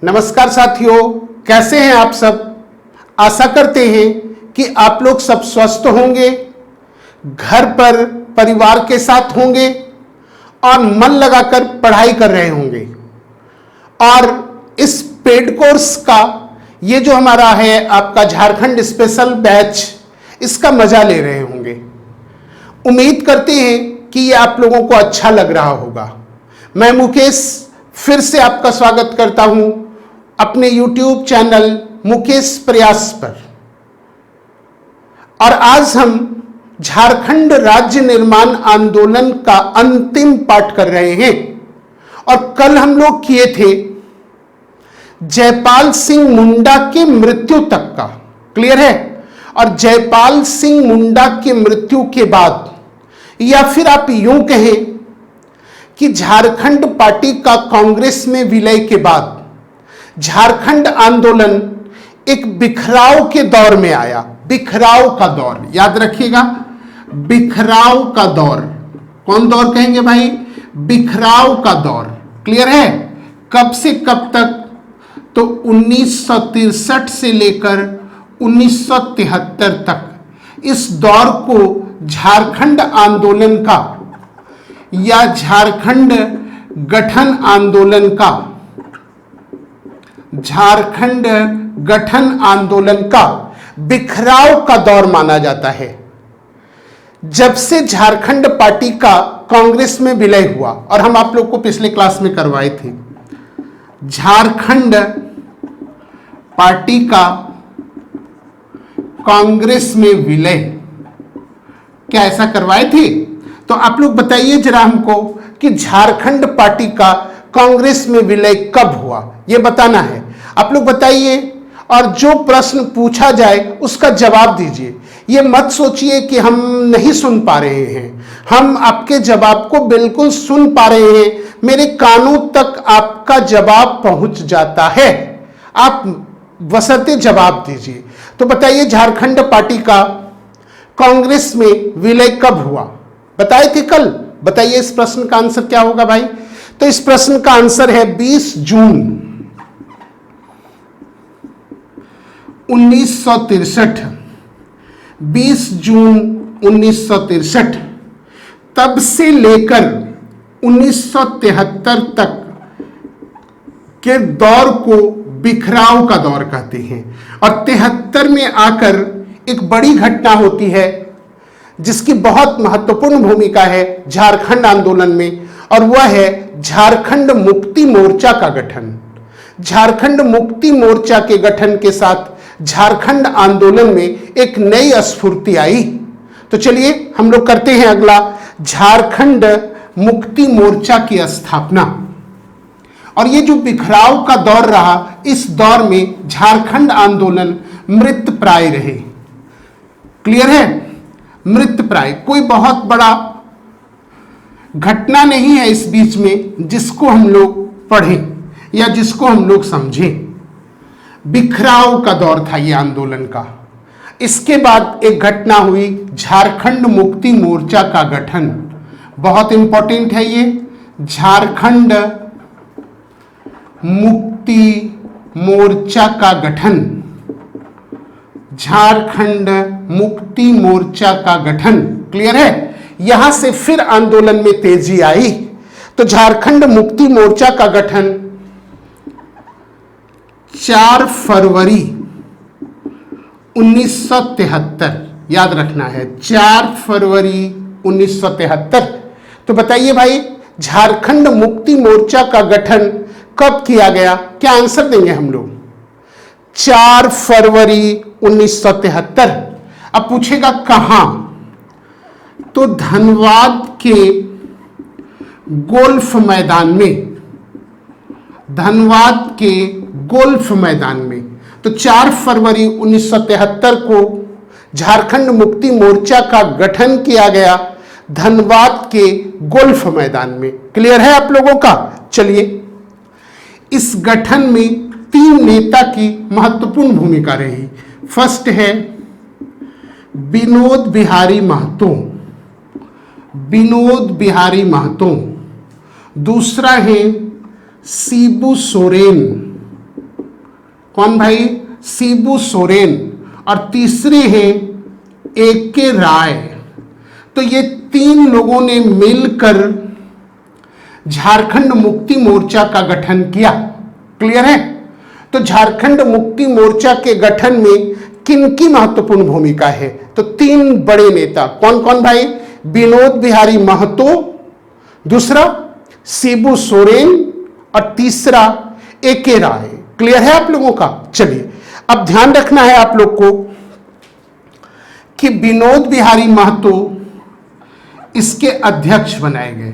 नमस्कार साथियों, कैसे हैं आप सब। आशा करते हैं कि आप लोग सब स्वस्थ होंगे, घर पर परिवार के साथ होंगे और मन लगाकर पढ़ाई कर रहे होंगे। और इस पेड कोर्स का ये जो हमारा है आपका झारखंड स्पेशल बैच, इसका मजा ले रहे होंगे। उम्मीद करते हैं कि ये आप लोगों को अच्छा लग रहा होगा। मैं मुकेश फिर से आपका स्वागत करता हूं अपने YouTube चैनल मुकेश प्रयास पर। और आज हम झारखंड राज्य निर्माण आंदोलन का अंतिम पाठ कर रहे हैं। और कल हम लोग किए थे जयपाल सिंह मुंडा के मृत्यु तक का, क्लियर है। और जयपाल सिंह मुंडा के मृत्यु के बाद, या फिर आप यूं कहें कि झारखंड पार्टी का कांग्रेस में विलय के बाद झारखंड आंदोलन एक बिखराव के दौर में आया। बिखराव का दौर, याद रखिएगा, बिखराव का दौर। कौन दौर कहेंगे भाई? बिखराव का दौर। क्लियर है? कब से कब तक? तो 1963 से लेकर 1973 तक इस दौर को झारखंड आंदोलन का या झारखंड गठन आंदोलन का, झारखंड गठन आंदोलन का बिखराव का दौर माना जाता है। जब से झारखंड पार्टी का कांग्रेस में विलय हुआ, और हम आप लोग को पिछले क्लास में करवाए थे, झारखंड पार्टी का कांग्रेस में विलय, क्या ऐसा करवाए थे? तो आप लोग बताइए जरा हमको कि झारखंड पार्टी का कांग्रेस में विलय कब हुआ, यह बताना है। आप लोग बताइए, और जो प्रश्न पूछा जाए उसका जवाब दीजिए। ये मत सोचिए कि हम नहीं सुन पा रहे हैं, हम आपके जवाब को बिल्कुल सुन पा रहे हैं। मेरे कानों तक आपका जवाब पहुंच जाता है, आप बशर्ते जवाब दीजिए। तो बताइए, झारखंड पार्टी का कांग्रेस में विलय कब हुआ? बताए थे कल। बताइए इस प्रश्न का आंसर क्या होगा भाई? तो इस प्रश्न का आंसर है 20 जून 1963। 20 जून 1963। तब से लेकर 1973 तक के दौर को बिखराव का दौर कहते हैं। और 73 में आकर एक बड़ी घटना होती है जिसकी बहुत महत्वपूर्ण भूमिका है झारखंड आंदोलन में, और वह है झारखंड मुक्ति मोर्चा का गठन। झारखंड मुक्ति मोर्चा के गठन के साथ झारखंड आंदोलन में एक नई स्फूर्ति आई। तो चलिए हम लोग करते हैं अगला, झारखंड मुक्ति मोर्चा की स्थापना। और ये जो बिखराव का दौर रहा, इस दौर में झारखंड आंदोलन मृत प्राय रहे। क्लियर है? मृत प्राय। कोई बहुत बड़ा घटना नहीं है इस बीच में जिसको हम लोग पढ़ें या जिसको हम लोग समझें। बिखराव का दौर था ये आंदोलन का। इसके बाद एक घटना हुई, झारखंड मुक्ति मोर्चा का गठन। बहुत इंपॉर्टेंट है ये, झारखंड मुक्ति मोर्चा का गठन। झारखंड मुक्ति मोर्चा का गठन। क्लियर है? यहां से फिर आंदोलन में तेजी आई। तो झारखंड मुक्ति मोर्चा का गठन 4 फरवरी 1973, याद रखना है, 4 फरवरी 1973। तो बताइए भाई, झारखंड मुक्ति मोर्चा का गठन कब किया गया? क्या आंसर देंगे हम लोग? 4 फरवरी 1973। अब पूछेगा कहां? तो धनबाद के गोल्फ मैदान में, धनबाद के गोल्फ मैदान में। तो 4 फरवरी 1973 को झारखंड मुक्ति मोर्चा का गठन किया गया धनबाद के गोल्फ मैदान में। क्लियर है आप लोगों का? चलिए, इस गठन में 3 नेता की महत्वपूर्ण भूमिका रही। फर्स्ट है विनोद बिहारी महतो, विनोद बिहारी महतो। दूसरा है शिबू सोरेन, कौन भाई? शिबू सोरेन। और तीसरे हैं AK राय। तो ये 3 लोगों ने मिलकर झारखंड मुक्ति मोर्चा का गठन किया। क्लियर है? तो झारखंड मुक्ति मोर्चा के गठन में किनकी महत्वपूर्ण भूमिका है? तो 3 बड़े नेता कौन कौन भाई? विनोद बिहारी महतो, दूसरा शिबू सोरेन और तीसरा AK राय। क्लियर है आप लोगों का? चलिए अब ध्यान रखना है आप लोग को कि विनोद बिहारी महतो इसके अध्यक्ष बनाए गए।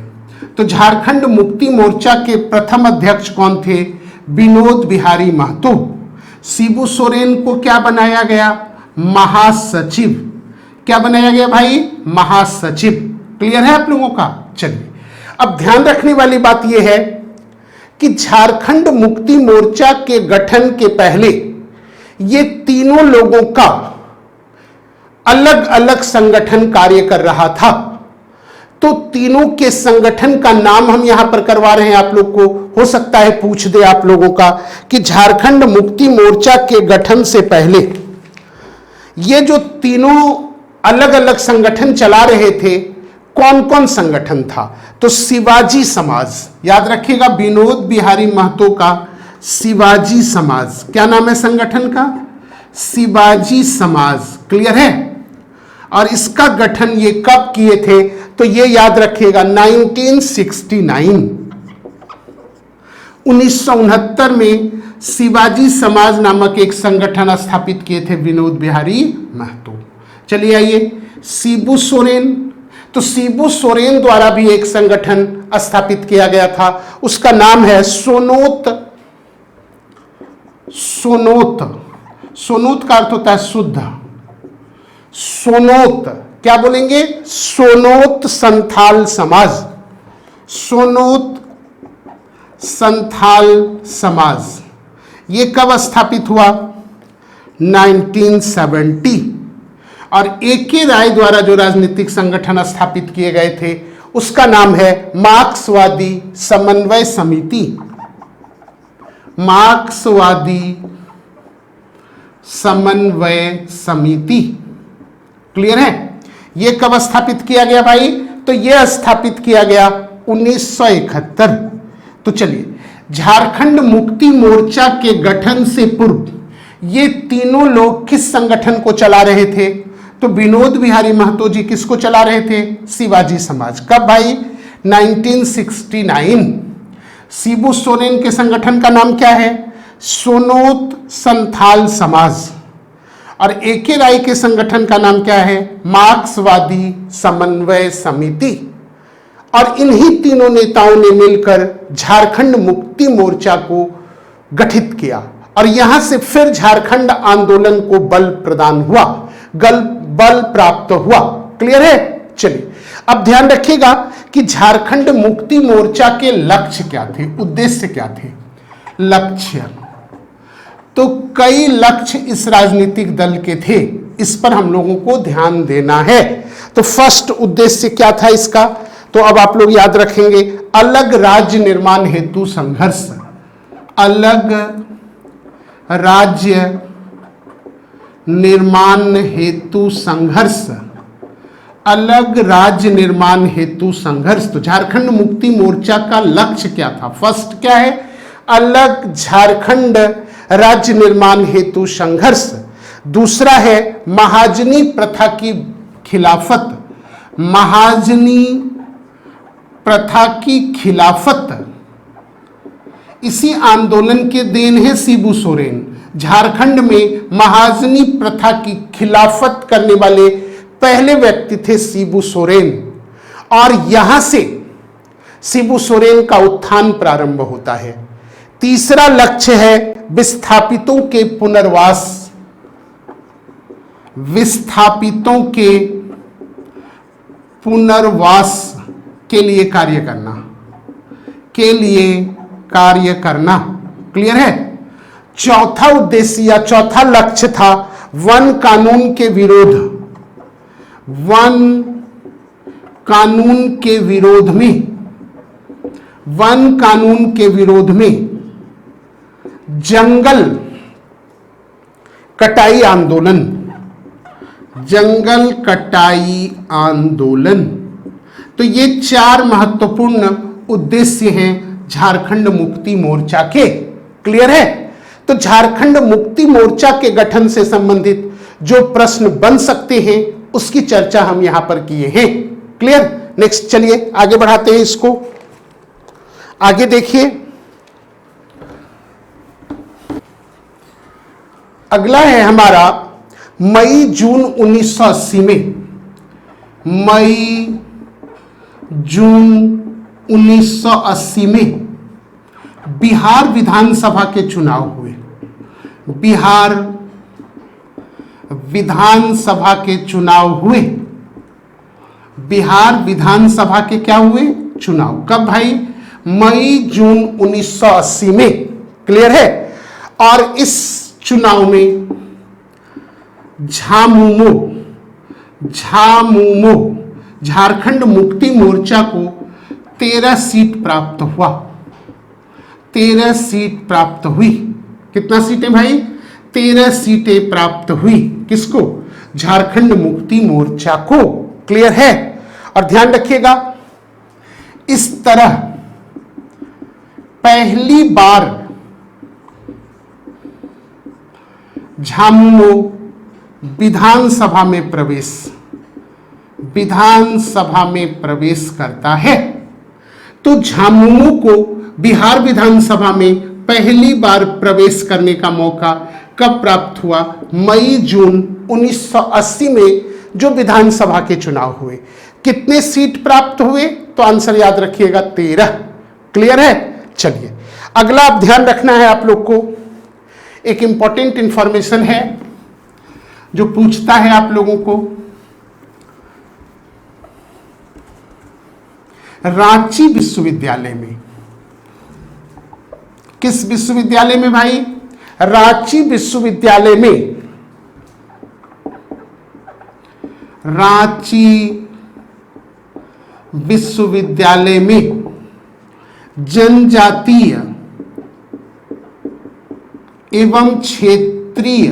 तो झारखंड मुक्ति मोर्चा के प्रथम अध्यक्ष कौन थे? विनोद बिहारी महतो। शिबू सोरेन को क्या बनाया गया? महासचिव। क्या बनाया गया भाई? महासचिव। क्लियर है आप लोगों का? चलिए अब ध्यान रखने वाली बात यह है कि झारखंड मुक्ति मोर्चा के गठन के पहले ये तीनों लोगों का अलग अलग संगठन कार्य कर रहा था। तो तीनों के संगठन का नाम हम यहां पर करवा रहे हैं आप लोग को। हो सकता है पूछ दे आप लोगों का कि झारखंड मुक्ति मोर्चा के गठन से पहले ये जो तीनों अलग अलग संगठन चला रहे थे, कौन कौन संगठन था? तो शिवाजी समाज, याद रखिएगा, विनोद बिहारी महतो का शिवाजी समाज। क्या नाम है संगठन का? शिवाजी समाज। क्लियर है? और इसका गठन ये कब किए थे? तो ये याद रखिएगा 1969, 1969 में शिवाजी समाज नामक एक संगठन स्थापित किए थे विनोद बिहारी महतो। चलिए आइए शिबू सोरेन। तो शिबू सोरेन द्वारा भी एक संगठन स्थापित किया गया था, उसका नाम है सोनोत। सोनोत, सोनोत का अर्थ होता है शुद्ध। सोनोत, क्या बोलेंगे? सोनोत संथाल समाज। सोनोत संथाल समाज ये कब स्थापित हुआ? 1970। और AK राय द्वारा जो राजनीतिक संगठन स्थापित किए गए थे उसका नाम है मार्क्सवादी समन्वय समिति। मार्क्सवादी समन्वय समिति। क्लियर है? यह कब स्थापित किया गया भाई? तो यह स्थापित किया गया 1971। तो चलिए झारखंड मुक्ति मोर्चा के गठन से पूर्व ये तीनों लोग किस संगठन को चला रहे थे? तो विनोद बिहारी महतो जी किसको चला रहे थे? शिवाजी समाज। कब भाई? 1969। शिबू सोरेन के संगठन का नाम क्या है? सोनोत संथाल समाज। और AK राय के संगठन का नाम क्या है? मार्क्सवादी समन्वय समिति। और इन्हीं तीनों नेताओं ने मिलकर झारखंड मुक्ति मोर्चा को गठित किया और यहां से फिर झारखंड आंदोलन को बल प्रदान हुआ, बल प्राप्त हुआ। क्लियर है? चलिए अब ध्यान रखिएगा कि झारखंड मुक्ति मोर्चा के लक्ष्य क्या थे, उद्देश्य क्या थे? लक्ष्य तो कई लक्ष्य इस राजनीतिक दल के थे, इस पर हम लोगों को ध्यान देना है। तो फर्स्ट उद्देश्य क्या था इसका? तो अब आप लोग याद रखेंगे, अलग राज्य निर्माण हेतु संघर्ष। अलग राज्य निर्माण हेतु संघर्ष। अलग राज्य निर्माण हेतु संघर्ष। तो झारखंड मुक्ति मोर्चा का लक्ष्य क्या था? फर्स्ट क्या है? अलग झारखंड राज्य निर्माण हेतु संघर्ष। दूसरा है महाजनी प्रथा की खिलाफत। महाजनी प्रथा की खिलाफत। इसी आंदोलन के देन है शिबू सोरेन। झारखंड में महाजनी प्रथा की खिलाफत करने वाले पहले व्यक्ति थे शिबू सोरेन और यहां से शिबू सोरेन का उत्थान प्रारंभ होता है। तीसरा लक्ष्य है विस्थापितों के पुनर्वास। विस्थापितों के पुनर्वास के लिए कार्य करना। के लिए कार्य करना। क्लियर है? चौथा उद्देश्य या चौथा लक्ष्य था वन कानून के विरोध। वन कानून के विरोध में, वन कानून के विरोध में जंगल कटाई आंदोलन, जंगल कटाई आंदोलन। तो ये 4 महत्वपूर्ण उद्देश्य हैं झारखंड मुक्ति मोर्चा के। क्लियर है? तो झारखंड मुक्ति मोर्चा के गठन से संबंधित जो प्रश्न बन सकते हैं उसकी चर्चा हम यहां पर किए हैं। क्लियर? नेक्स्ट चलिए आगे बढ़ाते हैं इसको। आगे देखिए, अगला है हमारा मई जून 1980 में, मई जून 1980 में बिहार विधानसभा के चुनाव हुए। बिहार विधानसभा के चुनाव हुए। बिहार विधानसभा के क्या हुए? चुनाव। कब भाई? मई जून 1980 में। क्लियर है? और इस चुनाव में झामुमो झारखंड मुक्ति मोर्चा को 13 सीट प्राप्त हुआ। 13 सीट प्राप्त हुई। कितना सीटें भाई? 13 सीटें प्राप्त हुई। किसको? झारखंड मुक्ति मोर्चा को। क्लियर है? और ध्यान रखिएगा, इस तरह पहली बार झामुमो विधानसभा में प्रवेश करता है। तो झामुमो को बिहार विधानसभा में पहली बार प्रवेश करने का मौका कब प्राप्त हुआ? मई जून 1980 में जो विधानसभा के चुनाव हुए। कितने सीट प्राप्त हुए? तो आंसर याद रखिएगा 13। क्लियर है? चलिए अगला आप ध्यान रखना है आप लोग को, एक इंपॉर्टेंट इंफॉर्मेशन है जो पूछता है आप लोगों को। रांची विश्वविद्यालय में, किस विश्वविद्यालय में भाई? रांची विश्वविद्यालय में, रांची विश्वविद्यालय में जनजातीय एवं क्षेत्रीय,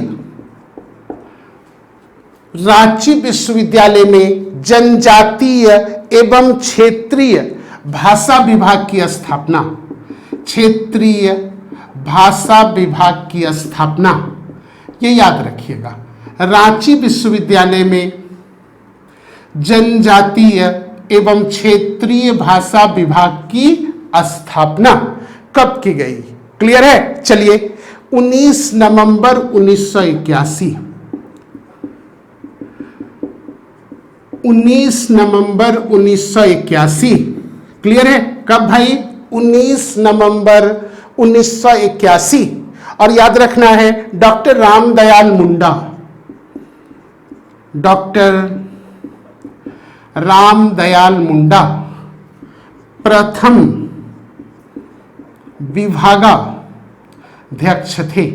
रांची विश्वविद्यालय में जनजातीय एवं क्षेत्रीय भाषा विभाग की स्थापना, क्षेत्रीय भाषा विभाग की स्थापना, ये याद रखिएगा। रांची विश्वविद्यालय में जनजातीय एवं क्षेत्रीय भाषा विभाग की स्थापना कब की गई? क्लियर है? चलिए 19 नवंबर 1981, 19 नवंबर 1981। क्लियर है? कब भाई? 19 नवंबर 1981। और याद रखना है डॉक्टर रामदयाल मुंडा, डॉक्टर रामदयाल मुंडा प्रथम विभागाध्यक्ष थे।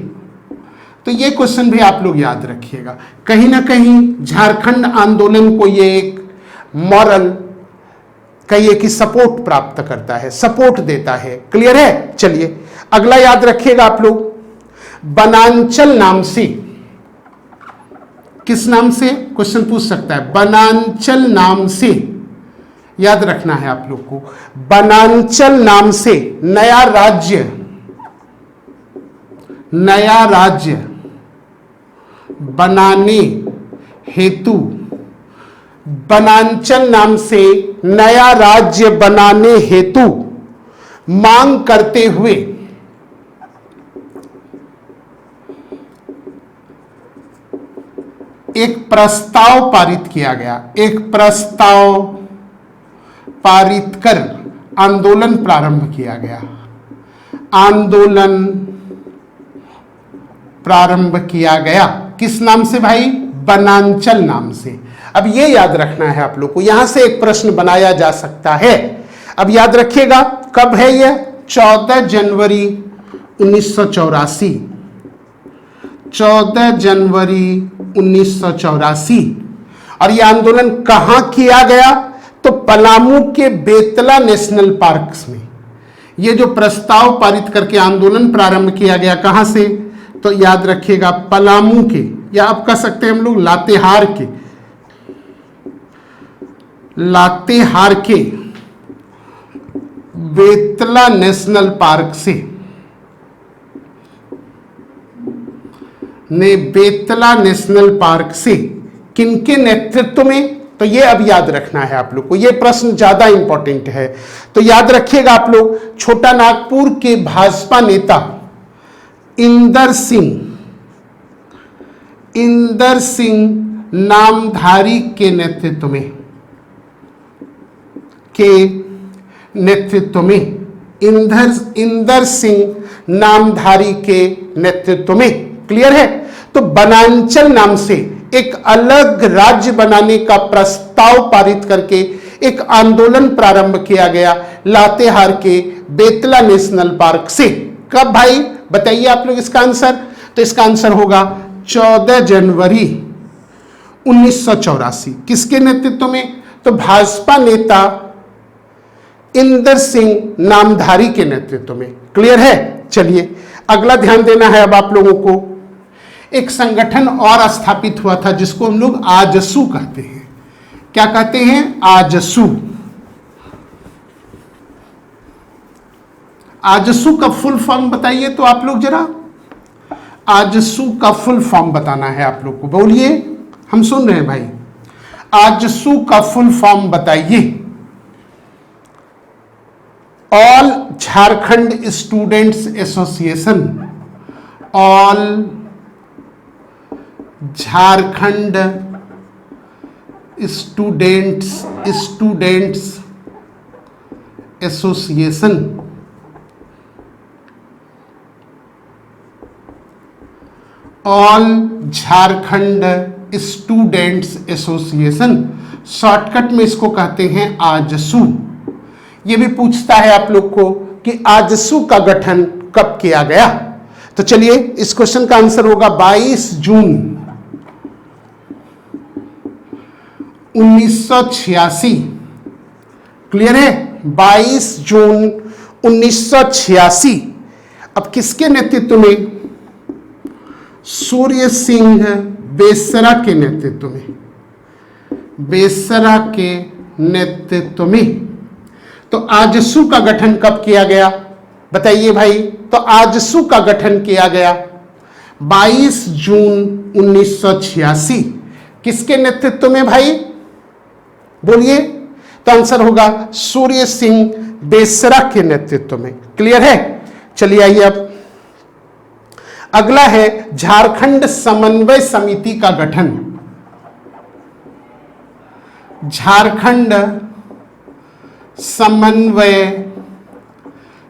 तो ये क्वेश्चन भी आप लोग याद रखिएगा। कहीं ना कहीं झारखंड आंदोलन को ये एक मॉरल कहिए कि सपोर्ट प्राप्त करता है, सपोर्ट देता है। क्लियर है? चलिए अगला याद रखिएगा आप लोग, बनांचल नाम से, किस नाम से क्वेश्चन पूछ सकता है? बनांचल नाम से याद रखना है आप लोग को। बनांचल नाम से नया राज्य बनाने हेतु, बनांचल नाम से नया राज्य बनाने हेतु मांग करते हुए एक प्रस्ताव पारित किया गया। एक प्रस्ताव पारित कर आंदोलन प्रारंभ किया गया। आंदोलन प्रारंभ किया गया किस नाम से भाई? बनांचल नाम से। अब ये याद रखना है आप लोग को, यहां से एक प्रश्न बनाया जा सकता है। अब याद रखिएगा कब है यह? 14 जनवरी 1984, 14 जनवरी 1984। और यह आंदोलन कहां किया गया? तो पलामू के बेतला नेशनल पार्क में। यह जो प्रस्ताव पारित करके आंदोलन प्रारंभ किया गया, कहां से? तो याद रखिएगा पलामू के, या आप कह सकते हैं हम लोग लातेहार के बेतला नेशनल पार्क से बेतला नेशनल पार्क से किनके नेतृत्व में, तो ये अब याद रखना है आप लोग को, ये प्रश्न ज्यादा इंपॉर्टेंट है। तो याद रखिएगा आप लोग, छोटा नागपुर के भाजपा नेता इंदर सिंह नामधारी के नेतृत्व में इंदर सिंह नामधारी के नेतृत्व में। क्लियर है? तो बनांचल नाम से एक अलग राज्य बनाने का प्रस्ताव पारित करके एक आंदोलन प्रारंभ किया गया लातेहार के बेतला नेशनल पार्क से। कब भाई बताइए आप लोग इसका आंसर? तो इसका आंसर होगा 14 जनवरी 1984। किसके नेतृत्व में? तो भाजपा नेता इंदर सिंह नामधारी के नेतृत्व में। क्लियर है? चलिए अगला ध्यान देना है अब आप लोगों को। एक संगठन और स्थापित हुआ था जिसको हम लोग आजसू कहते हैं। क्या कहते हैं? आजसू। आजसू का फुल फॉर्म बताइए तो आप लोग जरा, आजसू का फुल फॉर्म बताना है आप लोग को। बोलिए, हम सुन रहे हैं भाई। आजसू का फुल फॉर्म बताइए। All Jharkhand students association. All Jharkhand students association. All Jharkhand students association, shortcut में इसको कहते हैं आजसू। ये भी पूछता है आप लोग को कि आजसू का गठन कब किया गया। तो चलिए इस क्वेश्चन का आंसर होगा 22 जून 1986। क्लियर है? 22 जून 1986। अब किसके नेतृत्व में? सूर्य सिंह बेसरा के नेतृत्व में। बेसरा के नेतृत्व में। तो आजसू का गठन कब किया गया बताइए भाई? तो आजसू का गठन किया गया 22 जून 1986। किसके नेतृत्व में भाई? बोलिए। तो आंसर होगा सूर्य सिंह बेसरा के नेतृत्व में। क्लियर है? चलिए आइए अब अगला है झारखंड समन्वय समिति का गठन। झारखंड समन्वय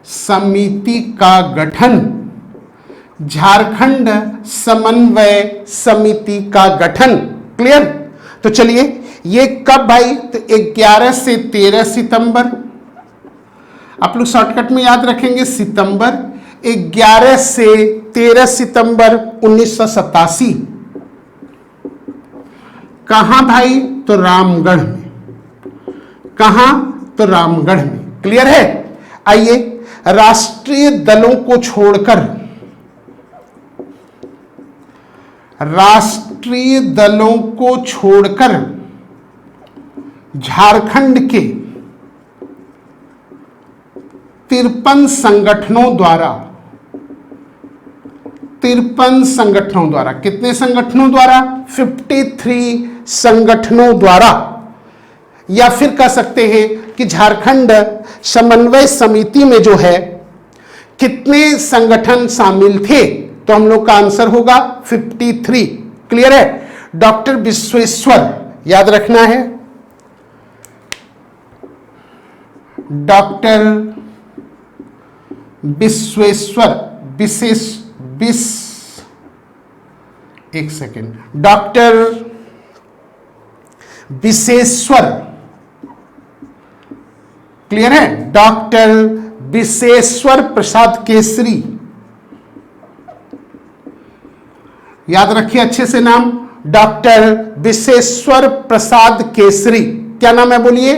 समिति का गठन। झारखंड समन्वय समिति का गठन। क्लियर? तो चलिए ये कब भाई? तो 11 से 13 सितंबर। आप लोग शॉर्टकट में याद रखेंगे सितंबर। 11 से 13 सितंबर 1987। कहां भाई? तो रामगढ़ में। कहां? तो रामगढ़ में। क्लियर है? आइए राष्ट्रीय दलों को छोड़कर, राष्ट्रीय दलों को छोड़कर झारखंड के 53 संगठनों द्वारा, 53 संगठनों द्वारा, कितने संगठनों द्वारा? 53 संगठनों द्वारा, या फिर कह सकते हैं कि झारखंड समन्वय समिति में जो है कितने संगठन शामिल थे? तो हम लोग का आंसर होगा 53। क्लियर है? डॉक्टर विश्वेश्वर, याद रखना है, डॉक्टर विश्वेश्वर, एक सेकेंड, डॉक्टर विश्वेश्वर। क्लियर है? डॉक्टर विश्वेश्वर प्रसाद केसरी, याद रखिए अच्छे से नाम, डॉक्टर विश्वेश्वर प्रसाद केसरी। क्या नाम है बोलिए?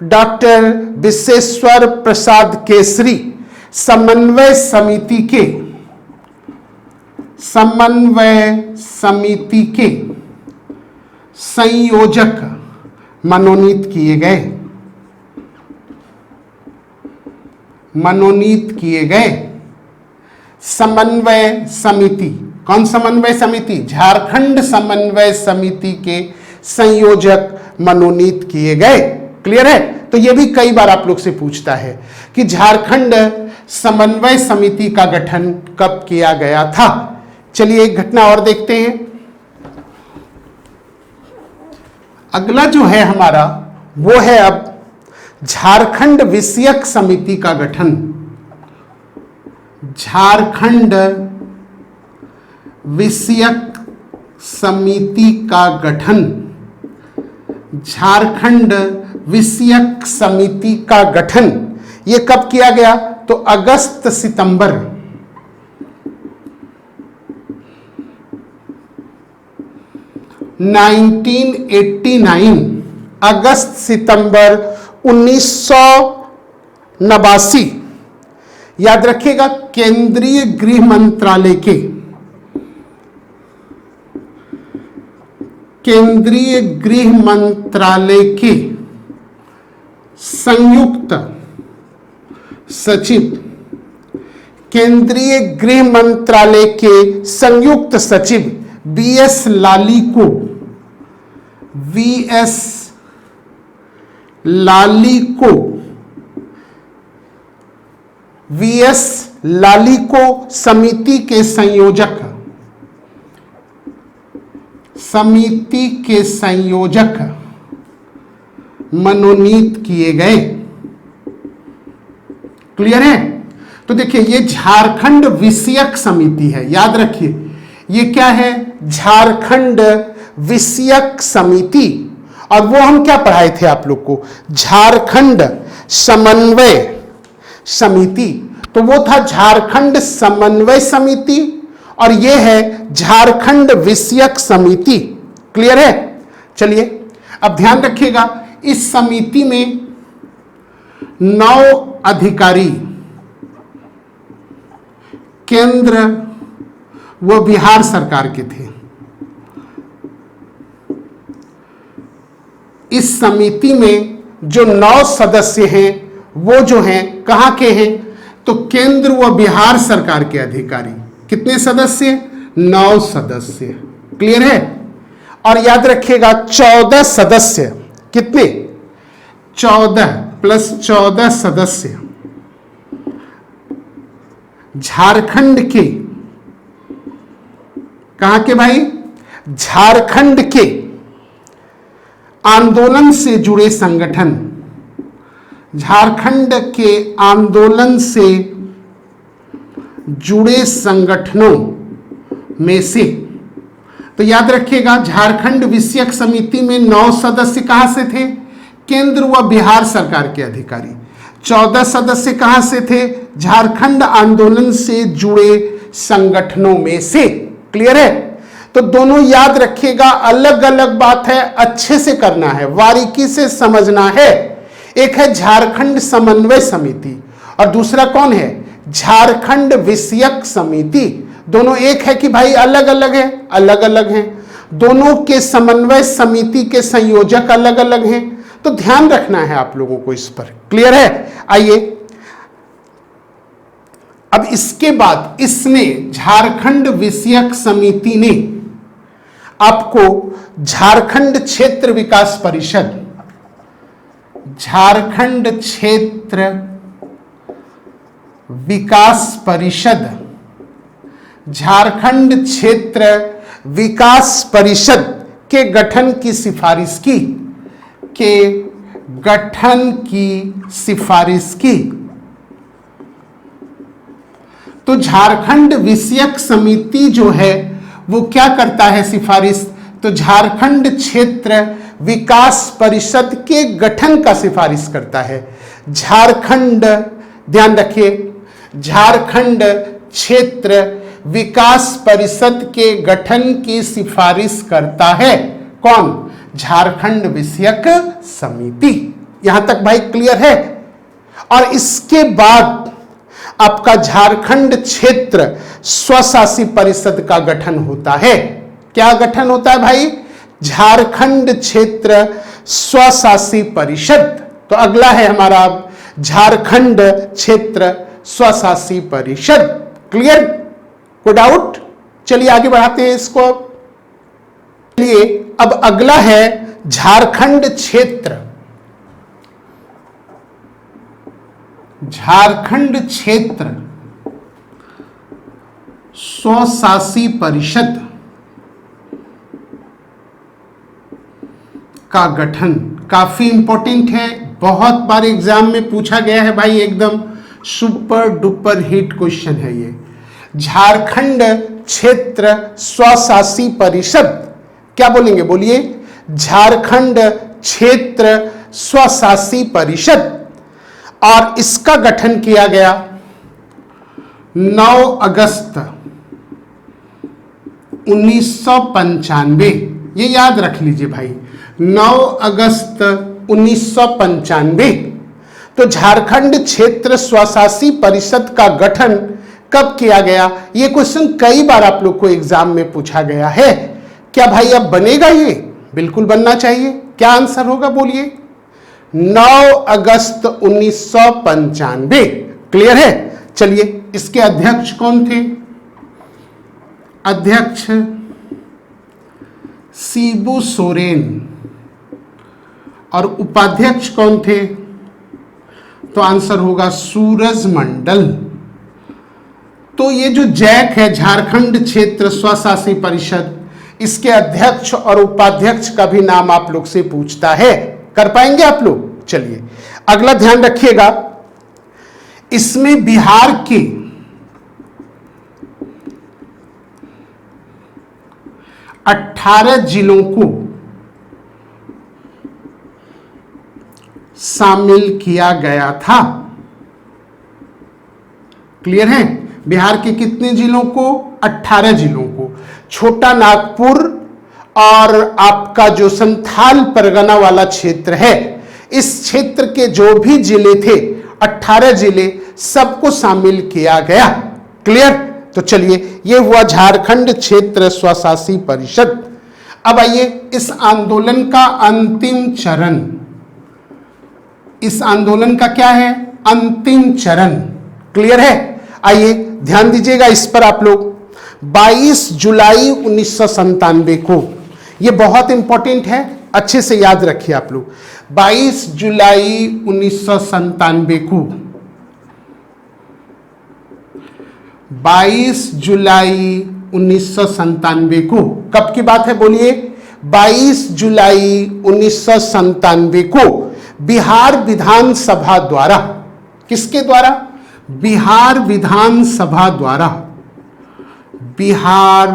डॉक्टर विश्वेश्वर प्रसाद केसरी समन्वय समिति के समन्वय समिति के संयोजक मनोनीत किए गए। मनोनीत किए गए समन्वय समिति। कौन समन्वय समिति? झारखंड समन्वय समिति के संयोजक मनोनीत किए गए। क्लियर है? तो यह भी कई बार आप लोग से पूछता है कि झारखंड समन्वय समिति का गठन कब किया गया था। चलिए एक घटना और देखते हैं। अगला जो है हमारा वो है अब झारखंड विषयक समिति का गठन। झारखंड विषयक समिति का गठन। झारखंड विषयक समिति का गठन ये कब किया गया? तो अगस्त सितंबर 1989, अगस्त सितंबर 1989। याद रखिएगा, केंद्रीय गृह मंत्रालय के संयुक्त सचिव, केंद्रीय गृह मंत्रालय के संयुक्त सचिव वीएस लालिको समिति के संयोजक मनोनीत किए गए। क्लियर है? तो देखिए ये झारखंड विषयक समिति है। याद रखिए ये क्या है? झारखंड विषयक समिति। और वो हम क्या पढ़ाए थे आप लोग को? झारखंड समन्वय समिति। तो वो था झारखंड समन्वय समिति और ये है झारखंड विषयक समिति। क्लियर है? चलिए अब ध्यान रखिएगा, इस समिति में 9 अधिकारी केंद्र व बिहार सरकार के थे। इस समिति में जो 9 सदस्य हैं वो जो हैं कहां के हैं? तो केंद्र व बिहार सरकार के अधिकारी। कितने सदस्य? 9 सदस्य। क्लियर है? और याद रखिएगा 14 सदस्य। कितने? 14 प्लस 14 सदस्य झारखंड के, कहां के भाई? झारखंड के आंदोलन से जुड़े संगठन, झारखंड के आंदोलन से जुड़े संगठनों में से। तो याद रखिएगा झारखंड विषयक समिति में 9 सदस्य कहां से थे? केंद्र व बिहार सरकार के अधिकारी। 14 सदस्य कहां से थे? झारखंड आंदोलन से जुड़े संगठनों में से। क्लियर है? तो दोनों याद रखिएगा, अलग अलग बात है, अच्छे से करना है, बारीकी से समझना है। एक है झारखंड समन्वय समिति और दूसरा कौन है? झारखंड विषयक समिति। दोनों एक है कि भाई अलग अलग है? अलग अलग हैं। दोनों के समन्वय समिति के संयोजक अलग अलग हैं। तो ध्यान रखना है आप लोगों को इस पर। क्लियर है? आइए अब इसके बाद इसने, झारखंड विषयक समिति ने आपको झारखंड क्षेत्र विकास परिषद, झारखंड क्षेत्र विकास परिषद, झारखंड क्षेत्र विकास परिषद के गठन की सिफारिश की, तो झारखंड विषयक समिति जो है वो क्या करता है सिफारिश? तो झारखंड क्षेत्र विकास परिषद के गठन का सिफारिश करता है। झारखंड, ध्यान रखिए, झारखंड क्षेत्र विकास परिषद के गठन की सिफारिश करता है कौन? झारखंड विषयक समिति। यहां तक भाई क्लियर है? और इसके बाद आपका झारखंड क्षेत्र स्वशासी परिषद का गठन होता है। क्या गठन होता है भाई? झारखंड क्षेत्र स्वशासी परिषद। तो अगला है हमारा झारखंड क्षेत्र स्वशासी परिषद। क्लियर? कोई डाउट? चलिए आगे बढ़ाते हैं इसको। चलिए अब अगला है झारखंड क्षेत्र, झारखंड क्षेत्र स्वशासी परिषद का गठन। काफी इंपॉर्टेंट है, बहुत बार एग्जाम में पूछा गया है भाई, एकदम सुपर डुपर हिट क्वेश्चन है ये। झारखंड क्षेत्र स्वशासी परिषद, क्या बोलेंगे? बोलिए, झारखंड क्षेत्र स्वशासी परिषद। और इसका गठन किया गया 9 अगस्त 1995। ये याद रख लीजिए भाई, 9 अगस्त 1995। तो झारखंड क्षेत्र स्वशासी परिषद का गठन कब किया गया? ये क्वेश्चन कई बार आप लोग को एग्जाम में पूछा गया है। क्या भाई अब बनेगा ये? बिल्कुल बनना चाहिए। क्या आंसर होगा? बोलिए, 9 अगस्त 1995। क्लियर है? चलिए, इसके अध्यक्ष कौन थे? अध्यक्ष शिबू सोरेन। और उपाध्यक्ष कौन थे? तो आंसर होगा सूरज मंडल। तो ये जो जैक है, झारखंड क्षेत्र स्वशासी परिषद, इसके अध्यक्ष और उपाध्यक्ष का भी नाम आप लोग से पूछता है। कर पाएंगे आप लोग? चलिए अगला ध्यान रखिएगा, इसमें बिहार के 18 जिलों को शामिल किया गया था। क्लियर है? बिहार के कितने जिलों को? 18 जिलों को। छोटा नागपुर और आपका जो संथाल परगना वाला क्षेत्र है, इस क्षेत्र के जो भी जिले थे, 18 जिले, सबको शामिल किया गया। क्लियर? तो चलिए, ये हुआ झारखंड क्षेत्र स्वशासी परिषद। अब आइए इस आंदोलन का अंतिम चरण। इस आंदोलन का क्या है? अंतिम चरण। क्लियर है? आइए ध्यान दीजिएगा इस पर आप लोग। 22 जुलाई 1997 को, ये बहुत इंपॉर्टेंट है, अच्छे से याद रखिए आप लोग। 22 जुलाई 1997 को, 22 जुलाई 1997 को, कब की बात है? बोलिए, 22 जुलाई 1997 को बिहार विधानसभा द्वारा, किसके द्वारा? बिहार विधानसभा द्वारा, बिहार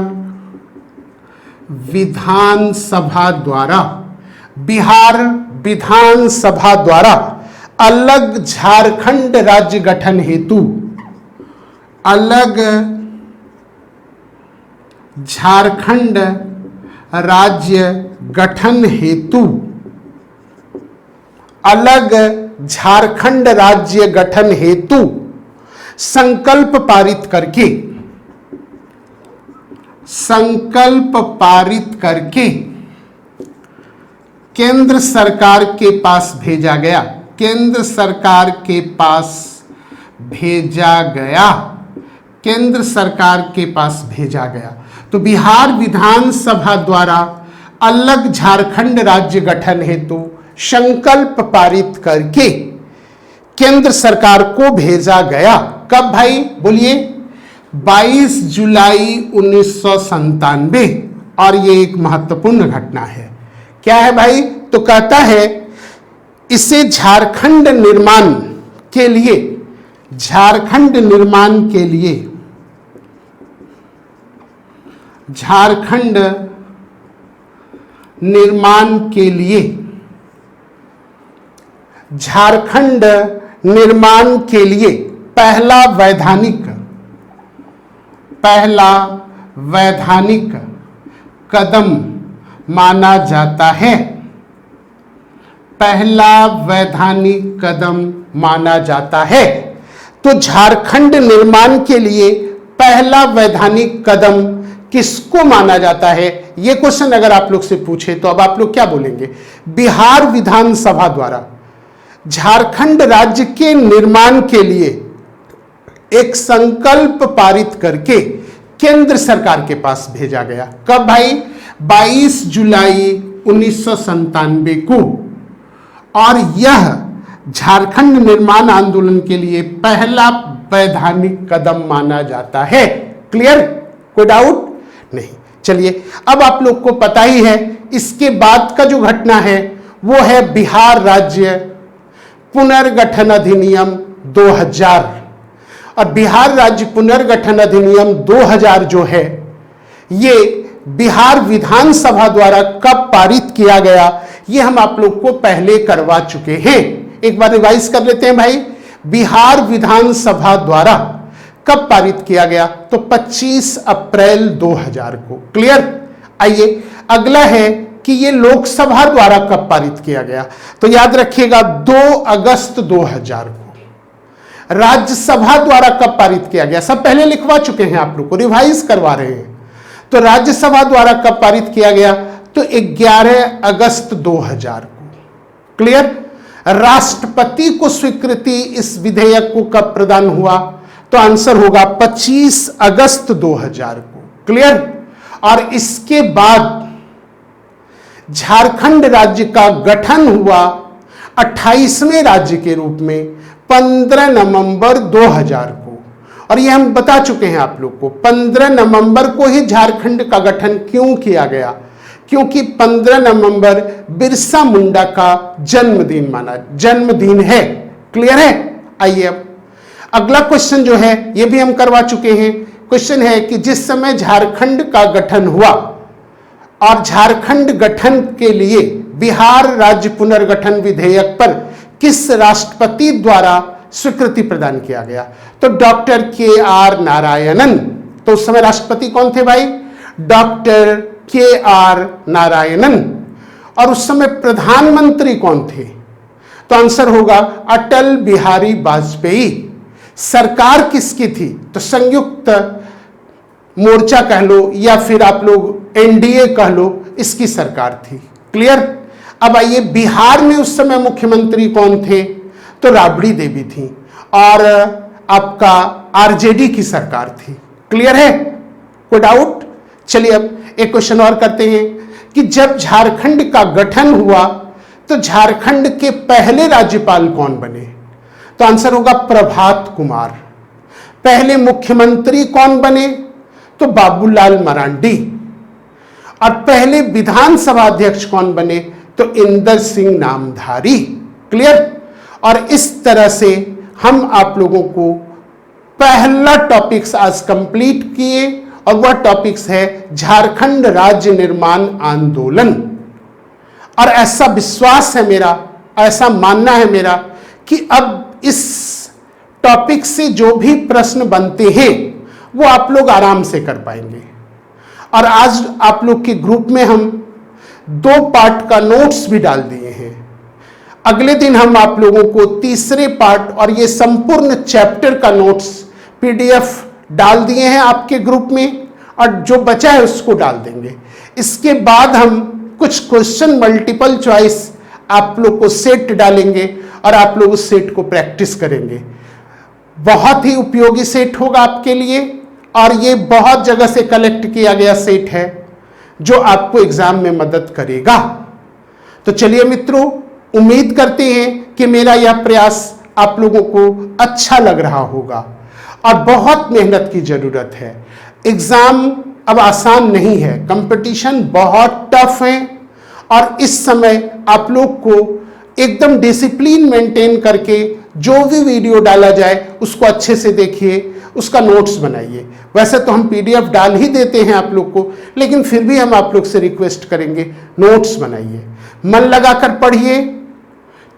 विधानसभा द्वारा, बिहार विधानसभा द्वारा अलग झारखंड राज्य गठन हेतु, अलग झारखंड राज्य गठन हेतु, अलग झारखंड राज्य गठन हेतु संकल्प पारित करके, संकल्प पारित करके केंद्र सरकार के पास भेजा गया। केंद्र सरकार के पास भेजा गया, केंद्र सरकार के पास भेजा गया। तो बिहार विधानसभा द्वारा अलग झारखंड राज्य गठन हेतु संकल्प पारित करके केंद्र सरकार को भेजा गया। कब भाई? बोलिए, 22 जुलाई 1997। और ये एक महत्वपूर्ण घटना है। क्या है भाई? तो कहता है इसे झारखंड निर्माण के लिए, झारखंड निर्माण के लिए, झारखंड निर्माण के लिए, झारखंड निर्माण के लिए पहला वैधानिक कदम माना जाता है। पहला वैधानिक कदम माना जाता है। तो झारखंड निर्माण के लिए पहला वैधानिक कदम किसको माना जाता है? यह क्वेश्चन अगर आप लोग से पूछे तो अब आप लोग क्या बोलेंगे? बिहार विधानसभा द्वारा झारखंड राज्य के निर्माण के लिए एक संकल्प पारित करके केंद्र सरकार के पास भेजा गया। कब भाई? 22 जुलाई 1997 को। और यह झारखंड निर्माण आंदोलन के लिए पहला वैधानिक कदम माना जाता है। क्लियर? कोई डाउट नहीं। चलिए, अब आप लोग को पता ही है इसके बाद का जो घटना है वो है बिहार राज्य पुनर्गठन अधिनियम 2000। और बिहार राज्य पुनर्गठन अधिनियम 2000 जो है ये बिहार विधानसभा द्वारा कब पारित किया गया, ये हम आप लोग को पहले करवा चुके हैं। एक बार रिवाइज कर लेते हैं भाई। बिहार विधानसभा द्वारा कब पारित किया गया? तो 25 अप्रैल 2000 को। क्लियर? आइए अगला है कि ये लोकसभा द्वारा कब पारित किया गया? तो याद रखिएगा 2 अगस्त 2000 को। राज्यसभा द्वारा कब पारित किया गया? सब पहले लिखवा चुके हैं, आप लोग को रिवाइज करवा रहे हैं। तो राज्यसभा द्वारा कब पारित किया गया? तो 11 अगस्त 2000 को। क्लियर? राष्ट्रपति को स्वीकृति इस विधेयक को कब प्रदान हुआ? तो आंसर होगा 25 अगस्त 2000 को। क्लियर? और इसके बाद झारखंड राज्य का गठन हुआ 28वें राज्य के रूप में 15 नवंबर 2000 को। और यह हम बता चुके हैं आप लोग को, 15 नवंबर को ही झारखंड का गठन क्यों किया गया? क्योंकि 15 नवंबर बिरसा मुंडा का जन्मदिन है। क्लियर है? आइए अब अगला क्वेश्चन जो है यह भी हम करवा चुके हैं। क्वेश्चन है कि जिस समय झारखंड का गठन हुआ और झारखंड गठन के लिए बिहार राज्य पुनर्गठन विधेयक पर किस राष्ट्रपति द्वारा स्वीकृति प्रदान किया गया? तो डॉक्टर KR नारायणन। तो उस समय राष्ट्रपति कौन थे भाई? Doctor KR Narayanan. और उस समय प्रधानमंत्री कौन थे? तो आंसर होगा अटल बिहारी वाजपेयी। सरकार किसकी थी? तो संयुक्त मोर्चा कह लो या फिर आप लोग NDA कह लो, इसकी सरकार थी। क्लियर? अब आइए बिहार में उस समय मुख्यमंत्री कौन थे? तो राबड़ी देवी थी और आपका RJD की सरकार थी। क्लियर है? कोई डाउट? चलिए अब एक क्वेश्चन और करते हैं कि जब झारखंड का गठन हुआ तो झारखंड के पहले राज्यपाल कौन बने? तो आंसर होगा प्रभात कुमार। पहले मुख्यमंत्री कौन बने? तो बाबूलाल मरांडी। और पहले विधानसभा अध्यक्ष कौन बने? तो इंदर सिंह नामधारी। क्लियर? और इस तरह से हम आप लोगों को पहला टॉपिक्स आज कंप्लीट किए और वह टॉपिक्स है झारखंड राज्य निर्माण आंदोलन। और ऐसा विश्वास है मेरा, ऐसा मानना है मेरा कि अब इस टॉपिक से जो भी प्रश्न बनते हैं वो आप लोग आराम से कर पाएंगे। और आज आप लोग के ग्रुप में हम 2 पार्ट का नोट्स भी डाल दिए हैं। अगले दिन हम आप लोगों को तीसरे पार्ट और ये संपूर्ण चैप्टर का नोट्स PDF डाल दिए हैं आपके ग्रुप में, और जो बचा है उसको डाल देंगे। इसके बाद हम कुछ क्वेश्चन मल्टीपल चॉइस आप लोग को सेट डालेंगे और आप लोग उस सेट को प्रैक्टिस करेंगे। बहुत ही उपयोगी सेट होगा आपके लिए और ये बहुत जगह से कलेक्ट किया गया सेट है जो आपको एग्जाम में मदद करेगा। तो चलिए मित्रों, उम्मीद करते हैं कि मेरा यह प्रयास आप लोगों को अच्छा लग रहा होगा और बहुत मेहनत की जरूरत है। एग्जाम अब आसान नहीं है, कंपटीशन बहुत टफ है और इस समय आप लोग को एकदम डिसिप्लिन मेंटेन करके जो भी वीडियो डाला जाए उसको अच्छे से देखिए, उसका नोट्स बनाइए। वैसे तो हम PDF डाल ही देते हैं आप लोग को, लेकिन फिर भी हम आप लोग से रिक्वेस्ट करेंगे नोट्स बनाइए, मन लगाकर पढ़िए,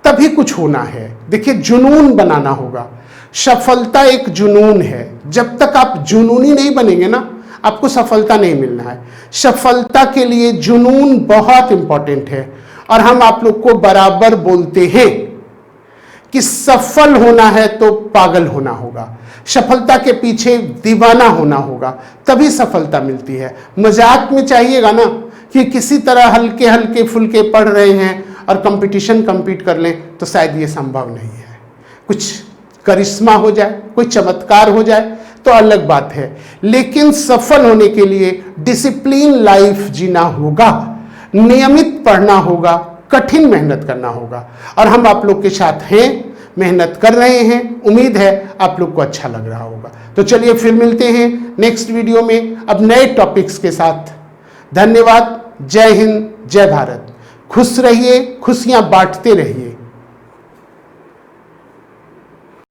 तभी कुछ होना है। देखिए जुनून बनाना होगा, सफलता एक जुनून है। जब तक आप जुनूनी नहीं बनेंगे ना, आपको सफलता नहीं मिलना है। सफलता के लिए जुनून बहुत इंपॉर्टेंट है और हम आप लोग को बराबर बोलते हैं कि सफल होना है तो पागल होना होगा, सफलता के पीछे दीवाना होना होगा, तभी सफलता मिलती है। मजाक में चाहिएगा ना कि किसी तरह हल्के हल्के फुल्के पढ़ रहे हैं और कंपटीशन compete कर लें, तो शायद ये संभव नहीं है। कुछ करिश्मा हो जाए, कोई चमत्कार हो जाए तो अलग बात है, लेकिन सफल होने के लिए डिसिप्लिन लाइफ जीना होगा, नियमित पढ़ना होगा, कठिन मेहनत करना होगा। और हम आप लोग के साथ हैं, मेहनत कर रहे हैं, उम्मीद है आप लोग को अच्छा लग रहा होगा। तो चलिए फिर मिलते हैं नेक्स्ट वीडियो में अब नए टॉपिक्स के साथ। धन्यवाद। जय हिंद, जय भारत। खुश रहिए, खुशियां बांटते रहिए।